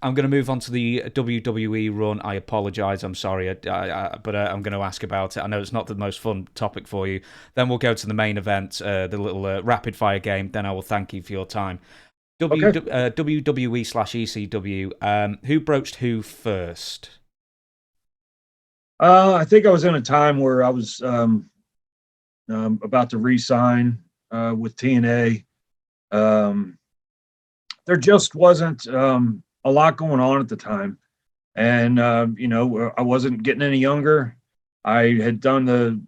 I'm going to move on to the WWE run. I apologise. I'm sorry, but I'm going to ask about it. I know it's not the most fun topic for you. Then we'll go to the main event, the little rapid fire game. Then I will thank you for your time. Okay. WWE/ECW. Who broached who first? I think I was in a time where I was about to re-sign with TNA. Um, there just wasn't a lot going on at the time, and I wasn't getting any younger. I had done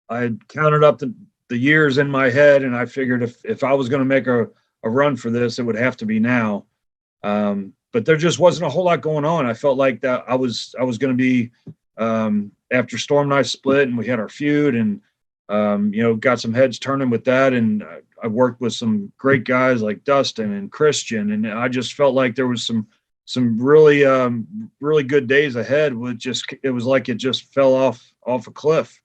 I had counted up the years in my head, and I figured if I was going to make a run for this, it would have to be now. But there just wasn't a whole lot going on. I felt like that I was going to be after Storm and I split, and we had our feud, and got some heads turning with that, and I worked with some great guys like Dustin and Christian, and I just felt like there was some really good days ahead. With just it was like it just fell off a cliff,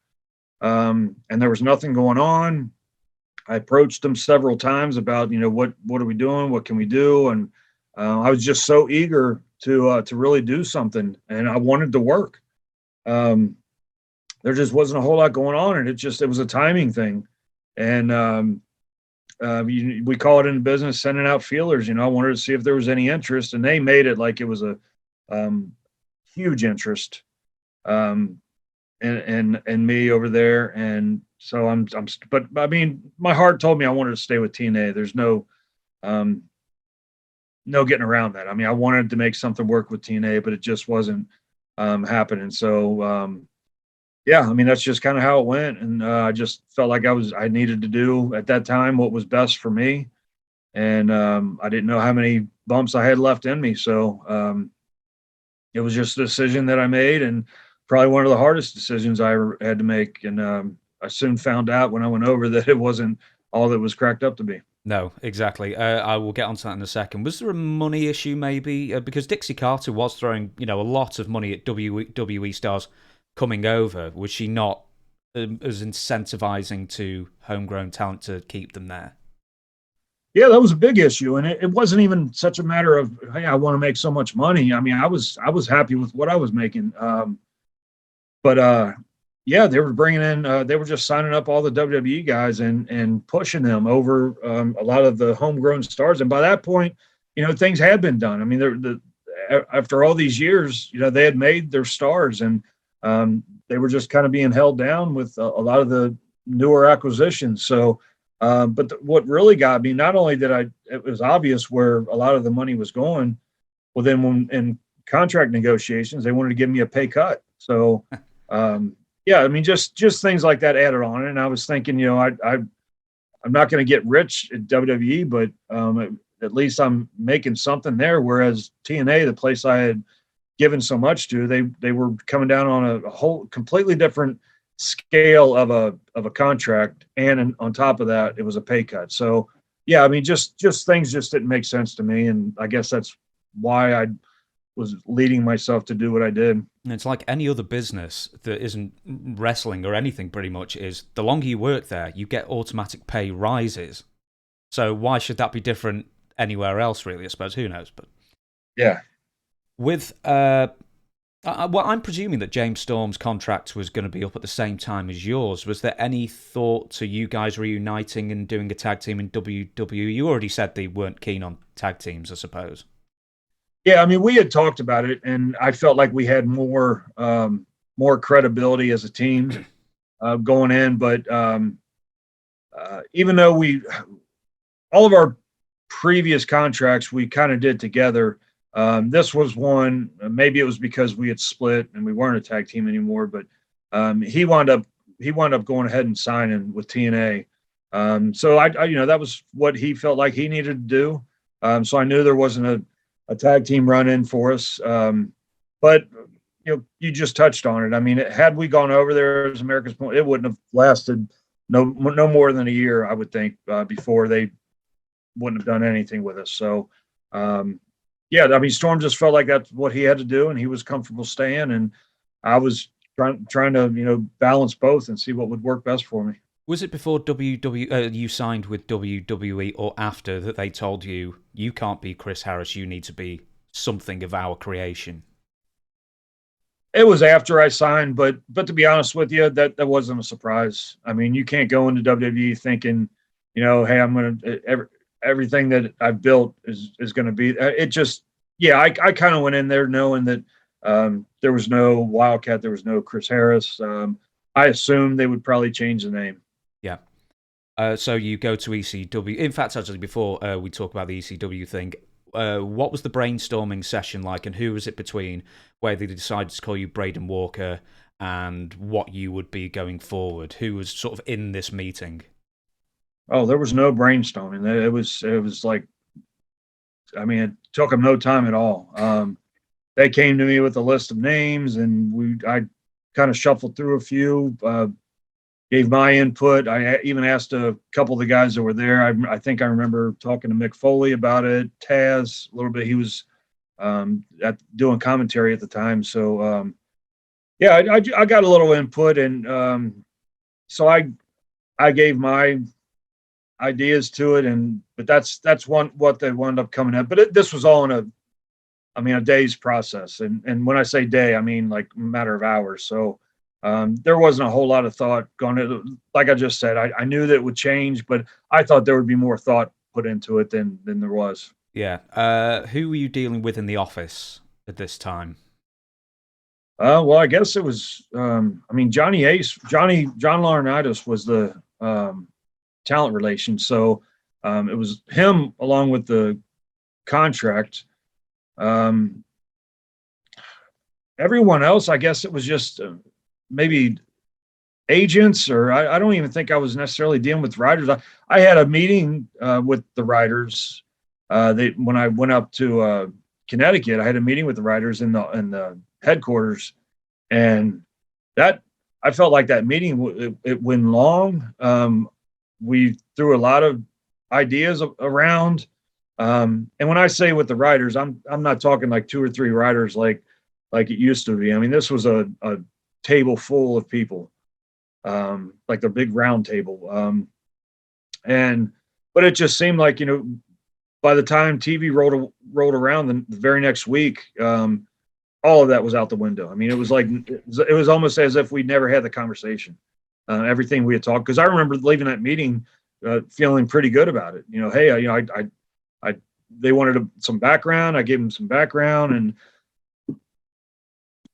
and there was nothing going on. I approached them several times about what are we doing, what can we do, and I was just so eager to really do something, and I wanted to work. Um, there just wasn't a whole lot going on, and it was a timing thing, and we call it in business sending out feelers. I wanted to see if there was any interest, and they made it like it was a um, huge interest. Um, and me over there, and so but I mean, my heart told me I wanted to stay with TNA. There's um, no getting around that. I mean, I wanted to make something work with TNA, but it just wasn't happening. So yeah, I mean, that's just kind of how it went, and I just felt like I needed to do at that time what was best for me, and I didn't know how many bumps I had left in me, so it was just a decision that I made, and probably one of the hardest decisions I ever had to make. And I soon found out when I went over that it wasn't all that was cracked up to be. No, exactly. I will get onto that in a second. Was there a money issue, maybe? Because Dixie Carter was throwing, a lot of money at WWE stars coming over. Was she not as incentivizing to homegrown talent to keep them there? Yeah, that was a big issue, and it wasn't even such a matter of, hey, I want to make so much money. I mean, I was happy with what I was making. But yeah, they were bringing in, they were just signing up all the WWE guys and pushing them over a lot of the homegrown stars. And by that point, things had been done. I mean, after all these years, they had made their stars, and they were just kind of being held down with a lot of the newer acquisitions. So, what really got me, not only it was obvious where a lot of the money was going. Well, then when in contract negotiations, they wanted to give me a pay cut. So, yeah, I mean, just things like that added on. And I was thinking, I'm not going to get rich at WWE, but at least I'm making something there. Whereas TNA, the place I had given so much to, they were coming down on a whole completely different scale of a contract, and on top of that, it was a pay cut. So, yeah, I mean, just things just didn't make sense to me, and I guess that's why I was leading myself to do what I did. And it's like any other business that isn't wrestling or anything, pretty much, is the longer you work there, you get automatic pay rises. So why should that be different anywhere else, really? I suppose, who knows? But Yeah. with, well, I'm presuming that James Storm's contract was going to be up at the same time as yours. Was there any thought to you guys reuniting and doing a tag team in WWE? You already said they weren't keen on tag teams, I suppose. Yeah, I mean, we had talked about it, and I felt like we had more credibility as a team going in. But even though all of our previous contracts we kind of did together, this was one. Maybe it was because we had split and we weren't a tag team anymore. But he wound up going ahead and signing with TNA. So that was what he felt like he needed to do. So I knew there wasn't a tag team run in for us. But you just touched on it. I mean, had we gone over there as America's Point, it wouldn't have lasted no more than a year, I would think, before they wouldn't have done anything with us. So, yeah, I mean, Storm just felt like that's what he had to do, and he was comfortable staying. And I was trying to balance both and see what would work best for me. Was it before you signed with WWE or after that they told you you can't be Chris Harris, you need to be something of our creation? It was after I signed, but to be honest with you, that wasn't a surprise. I mean, you can't go into WWE thinking, hey, I'm gonna everything that I've built is going to be. It just, yeah, I kind of went in there knowing that there was no Wildcat, there was no Chris Harris. I assumed they would probably change the name. Yeah. So you go to ECW. In fact, actually, before we talk about the ECW thing, what was the brainstorming session like, and who was it between where they decided to call you Braden Walker and what you would be going forward? Who was sort of in this meeting? Oh, there was no brainstorming. It was like, I mean, it took them no time at all. They came to me with a list of names, and I kind of shuffled through a few. Gave my input. I even asked a couple of the guys that were there. I think I remember talking to Mick Foley about it. Taz a little bit. He was doing commentary at the time. So yeah, I got a little input, and so I gave my ideas to it, but that's what they wound up coming at. But this was all in a day's process, and when I say day, I mean like a matter of hours. So there wasn't a whole lot of thought going into, like I just said, I knew that it would change, but I thought there would be more thought put into it than there was. Yeah. Who were you dealing with in the office at this time? Well, I guess it was, John Laurinaitis was the talent relation. So it was him along with the contract. Everyone else, I guess it was just maybe agents, or I don't even think I was necessarily dealing with writers. I had a meeting with the writers. When I went up to Connecticut, I had a meeting with the writers in the headquarters, and that I felt like that meeting it went long. We threw a lot of ideas around, and when I say with the writers, I'm not talking like two or three writers like it used to be. I mean, this was a table full of people, like the big round table. But it just seemed like, by the time TV rolled around the very next week, all of that was out the window. I mean, it was like, it was almost as if we'd never had the conversation. Everything we had talked, because I remember leaving that meeting feeling pretty good about it. Hey, they wanted some background. I gave them some background, and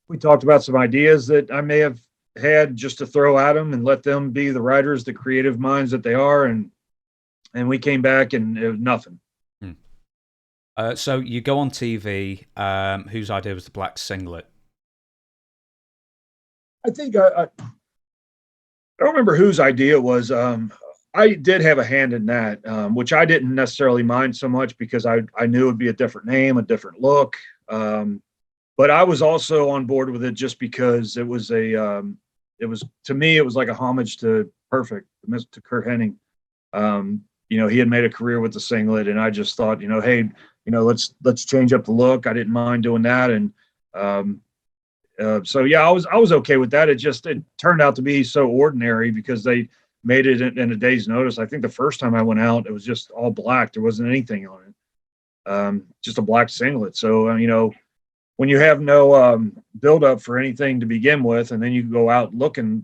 we talked about some ideas that I may have had just to throw at them and let them be the writers, the creative minds that they are. And we came back, and it was nothing. So you go on TV. Whose idea was the black singlet? I think I don't remember whose idea it was. I did have a hand in that, which I didn't necessarily mind so much because I knew it would be a different name, a different look. But I was also on board with it just because it was to me, it was like a homage to Perfect, to Kurt Hennig. He had made a career with the singlet, and I just thought, hey, let's change up the look. I didn't mind doing that. And so, yeah, I was okay with that. It turned out to be so ordinary because they made it in a day's notice. I think the first time I went out, it was just all black. There wasn't anything on it. Just a black singlet. So, when you have no build up for anything to begin with, and then you go out looking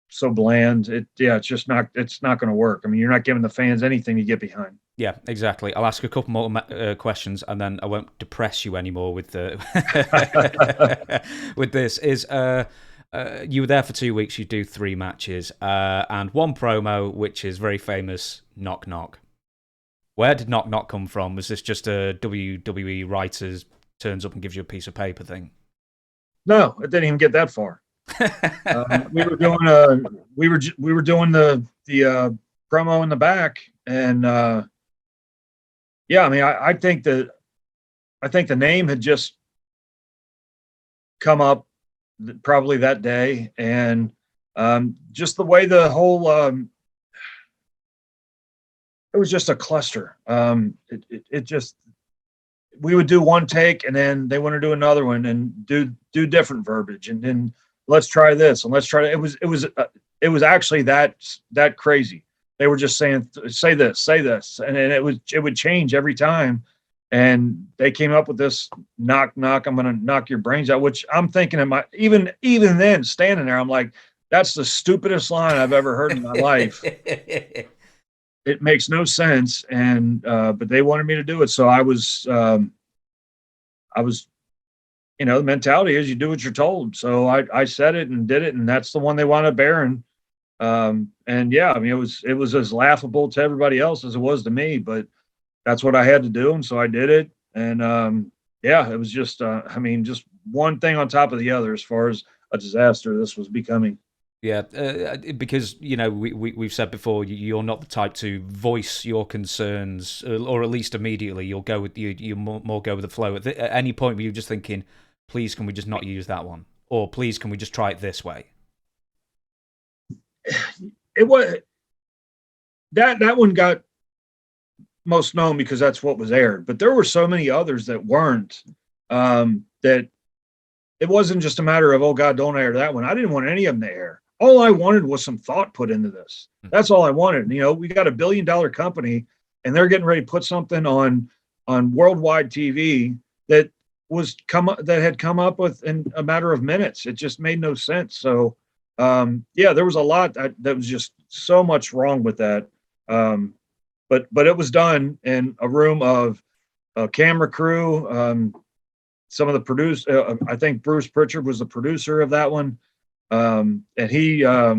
so bland, it's not going to work. I mean, you're not giving the fans anything to get behind. Yeah, exactly. I'll ask a couple more questions, and then I won't depress you anymore with the with this. You were there for 2 weeks. You do 3 matches, and one promo, which is very famous. Knock knock. Where did knock knock come from? Was this just a WWE writers turns up and gives you a piece of paper thing? No, it didn't even get that far. We were doing the promo in the back, and yeah, I mean, I think the name had just come up probably that day, and just the way the whole it was just a cluster. It just, we would do one take, and then they want to do another one and do different verbiage, and then let's try this and let's try it. it was actually that crazy. They were just saying, say this, and then it would change every time. And they came up with this knock, knock, I'm going to knock your brains out, which I'm thinking even then standing there, I'm like, that's the stupidest line I've ever heard in my life. It makes no sense. And, but they wanted me to do it. So I was, the mentality is you do what you're told. So I said it and did it. And that's the one they wound up bearing. And yeah, I mean, it was as laughable to everybody else as it was to me, but that's what I had to do. And so I did it. And, yeah, it was just, just one thing on top of the other as far as a disaster this was becoming. Yeah, because we've said before you're not the type to voice your concerns, or at least immediately you'll go with you more go with the flow. At any point, were you just thinking, "Please, can we just not use that one?" Or "Please, can we just try it this way?" It was that one got most known because that's what was aired, but there were so many others that weren't. That it wasn't just a matter of, oh God, don't air that one. I didn't want any of them to air. All I wanted was some thought put into this. That's all I wanted. We got $1 billion company, and they're getting ready to put something on worldwide TV that had come up with in a matter of minutes. It just made no sense. So, yeah, there was a lot that was just so much wrong with that. But it was done in a room of a camera crew. Some of the producers, I think Bruce Pritchard was the producer of that one. And he, a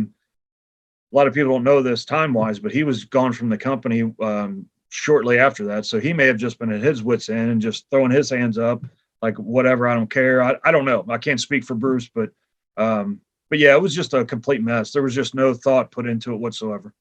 lot of people don't know this time-wise, but he was gone from the company shortly after that. So he may have just been at his wits' end and just throwing his hands up, like, whatever, I don't care. I don't know. I can't speak for Bruce, but yeah, it was just a complete mess. There was just no thought put into it whatsoever.